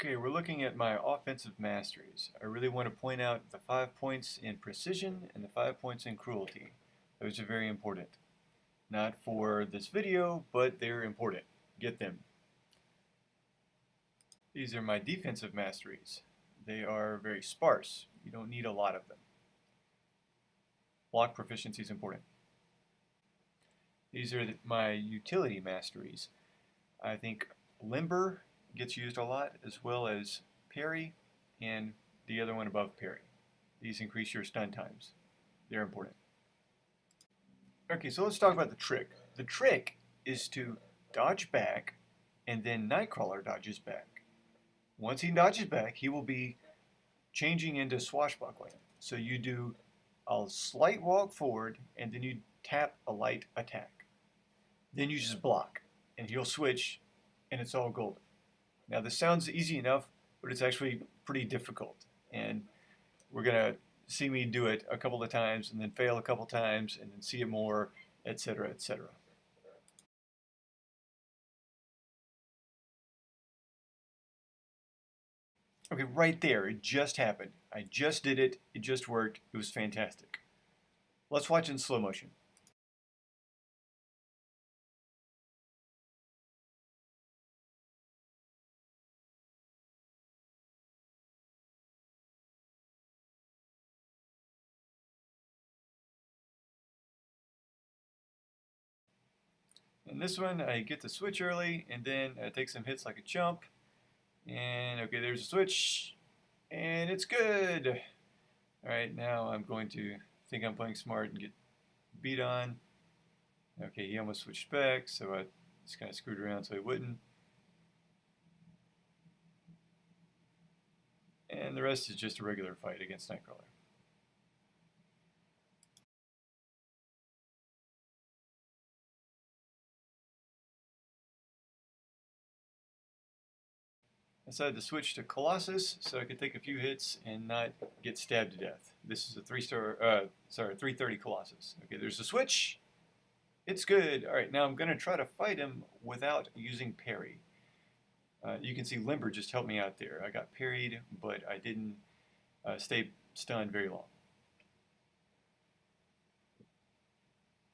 Okay, we're looking at my offensive masteries. I really want to point out the 5 points in precision and the 5 points in cruelty. Those are very important. Not for this video, but they're important. Get them. These are my defensive masteries. They are very sparse. You don't need a lot of them. Block proficiency is important. These are my utility masteries. I think limber gets used a lot, as well as parry and the other one above parry. These increase your stun times. They're important. Okay, so let's talk about the trick. The trick is to dodge back, and then Nightcrawler dodges back. Once he dodges back, he will be changing into Swashbuckling. So you do a slight walk forward, and then you tap a light attack. Then you just block, and he'll switch, and it's all golden. Now this sounds easy enough, but it's actually pretty difficult. And we're going to see me do it a couple of times and then fail a couple times and then see it more, etc., etc. Okay, right there, it just happened. I just did it, it just worked, it was fantastic. Let's watch in slow motion. In this one, I get the switch early, and then I take some hits like a chump. And okay, there's a switch, and it's good. All right, now I'm going to think I'm playing smart and get beat on. Okay, he almost switched back, so I just kind of screwed around so he wouldn't. And the rest is just a regular fight against Nightcrawler. I decided to switch to Colossus so I could take a few hits and not get stabbed to death. This is a 330 Colossus. Okay, there's a switch. It's good. All right, now I'm going to try to fight him without using parry. You can see Limber just helped me out there. I got parried, but I didn't stay stunned very long.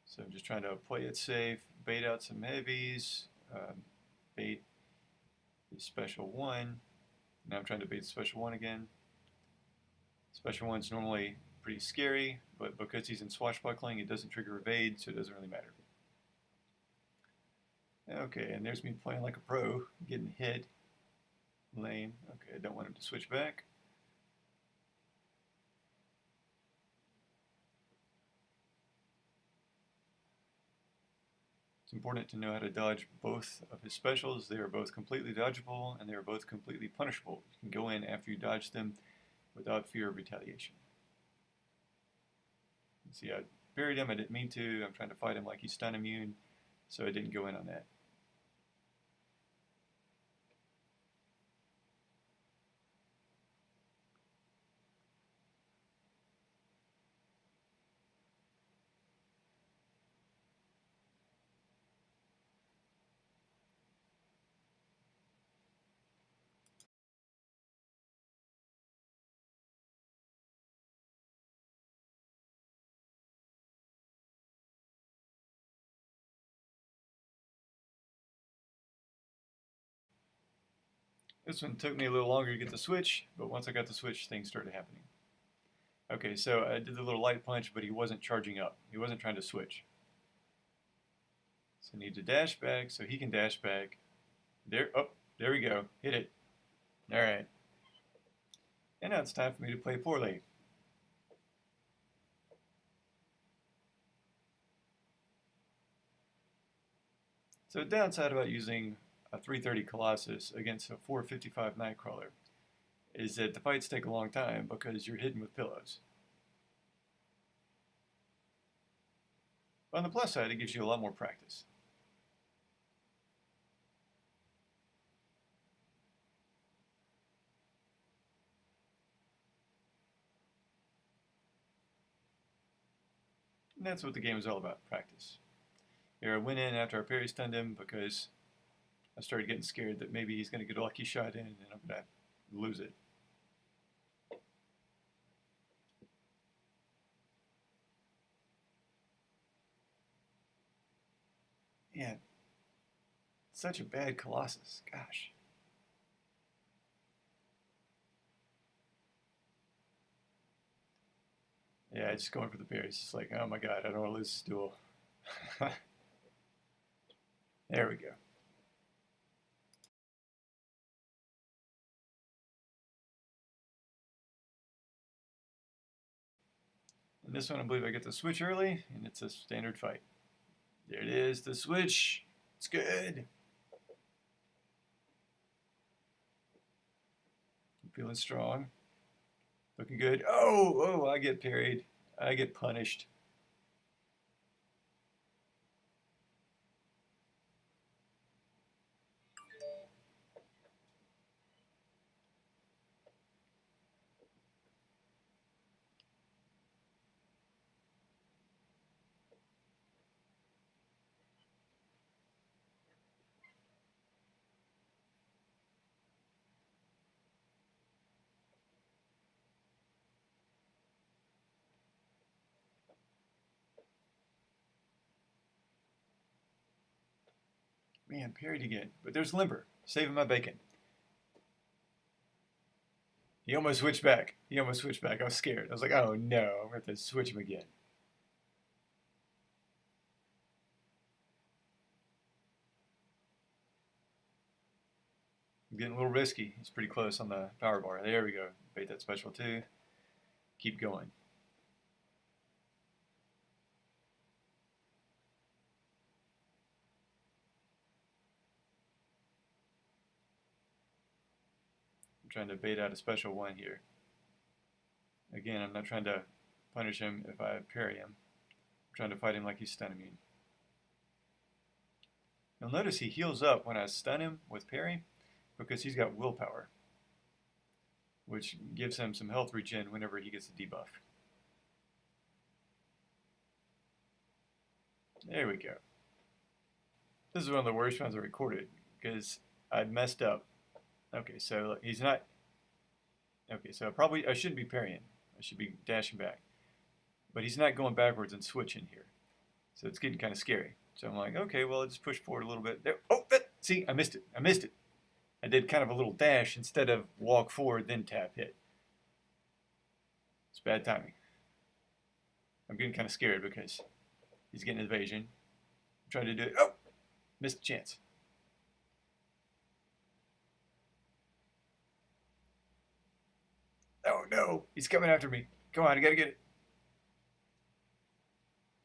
So I'm just trying to play it safe, bait out some heavies, bait the special one. Now I'm trying to bait the special one again. Special one's normally pretty scary, but because he's in Swashbuckling, it doesn't trigger evade, so it doesn't really matter. Okay, and there's me playing like a pro, getting hit. Lame. Okay, I don't want him to switch back. It's important to know how to dodge both of his specials. They are both completely dodgeable, and they are both completely punishable. You can go in after you dodge them without fear of retaliation. See, I parried him. I didn't mean to. I'm trying to fight him like he's stun immune, so I didn't go in on that. This one took me a little longer to get the switch, but once I got the switch, things started happening. Okay, so I did the little light punch, but he wasn't charging up. He wasn't trying to switch. So I need to dash back so he can dash back. There, oh, there we go. Hit it. All right. And now it's time for me to play poorly. So the downside about using a 330 Colossus against a 455 Nightcrawler is that the fights take a long time because you're hidden with pillows. But on the plus side, it gives you a lot more practice. And that's what the game is all about, practice. Here, I went in after I parry stunned him because I started getting scared that maybe he's going to get a lucky shot in and I'm going to lose it. Man, such a bad Colossus. Gosh. Yeah, just going for the parry. It's just like, oh my god, I don't want to lose this duel. There we go. And this one, I believe I get the switch early, and it's a standard fight. There it is, the switch. It's good. I'm feeling strong. Looking good. Oh, I get parried. I get punished. Man, parried again. But there's Limber, saving my bacon. He almost switched back. I was scared. I was like, oh no, I'm going to have to switch him again. I'm getting a little risky. He's pretty close on the power bar. There we go. Bait that special too. Keep going. I'm trying to bait out a special one here. Again, I'm not trying to punish him if I parry him. I'm trying to fight him like he's stun immune. You'll notice he heals up when I stun him with parry because he's got willpower, which gives him some health regen whenever he gets a debuff. There we go. This is one of the worst ones I recorded because I messed up. Okay, so he's not. Okay, so I shouldn't be parrying. I should be dashing back. But he's not going backwards and switching here. So it's getting kind of scary. So I'm like, okay, well, I'll just push forward a little bit. There. Oh, see, I missed it. I did kind of a little dash instead of walk forward, then tap hit. It's bad timing. I'm getting kind of scared because he's getting evasion. I'm trying to do it. Oh, missed a chance. Oh no, he's coming after me. Come on, I gotta get it.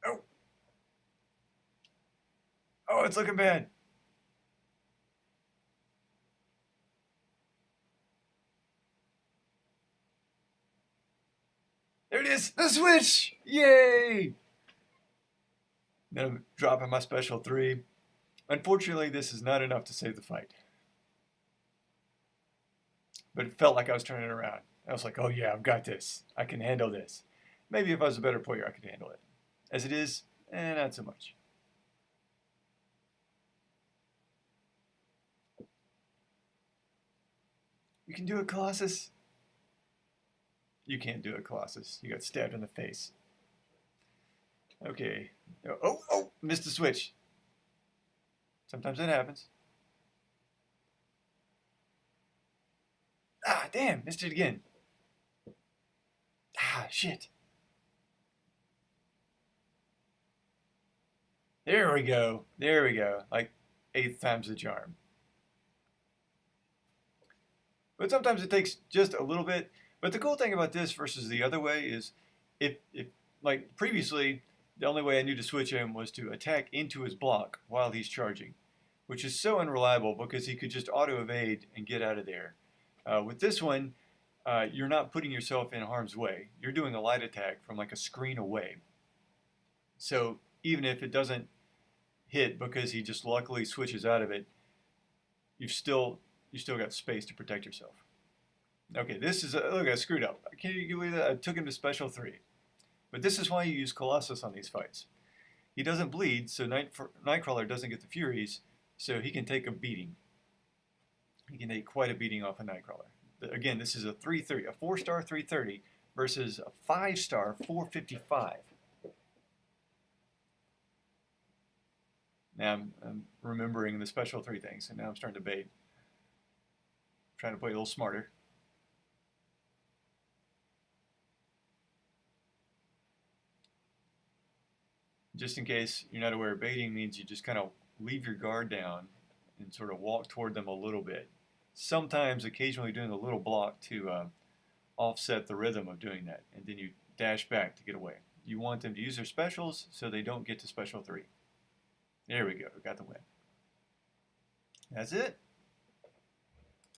Oh. Oh, it's looking bad. There it is, the switch! Yay! Then I'm dropping my special 3. Unfortunately, this is not enough to save the fight. But it felt like I was turning it around. I was like, oh yeah, I've got this. I can handle this. Maybe if I was a better player, I could handle it. As it is, not so much. You can do it, Colossus. You can't do it, Colossus. You got stabbed in the face. Okay. Oh, missed the switch. Sometimes that happens. Ah, damn, missed it again. Ah, shit. There we go. Like 8th time's the charm. But sometimes it takes just a little bit. But the cool thing about this versus the other way is if like previously, the only way I knew to switch him was to attack into his block while he's charging, which is so unreliable because he could just auto-evade and get out of there. With this one, you're not putting yourself in harm's way. You're doing a light attack from like a screen away. So even if it doesn't hit because he just luckily switches out of it, you still got space to protect yourself. Okay, this is look, I screwed up. Can you believe that? I took him to special 3. But this is why you use Colossus on these fights. He doesn't bleed, so Nightcrawler doesn't get the Furies, so he can take a beating. He can take quite a beating off a Nightcrawler. Again, this is a 330, a 4-star 330 versus a 5-star 455. Now I'm remembering the special 3 things, and now I'm starting to bait. I'm trying to play a little smarter. Just in case you're not aware, baiting means you just kind of leave your guard down and sort of walk toward them a little bit. Sometimes, occasionally doing a little block to offset the rhythm of doing that, and then you dash back to get away. You want them to use their specials so they don't get to special 3. There we go, got the win. That's it.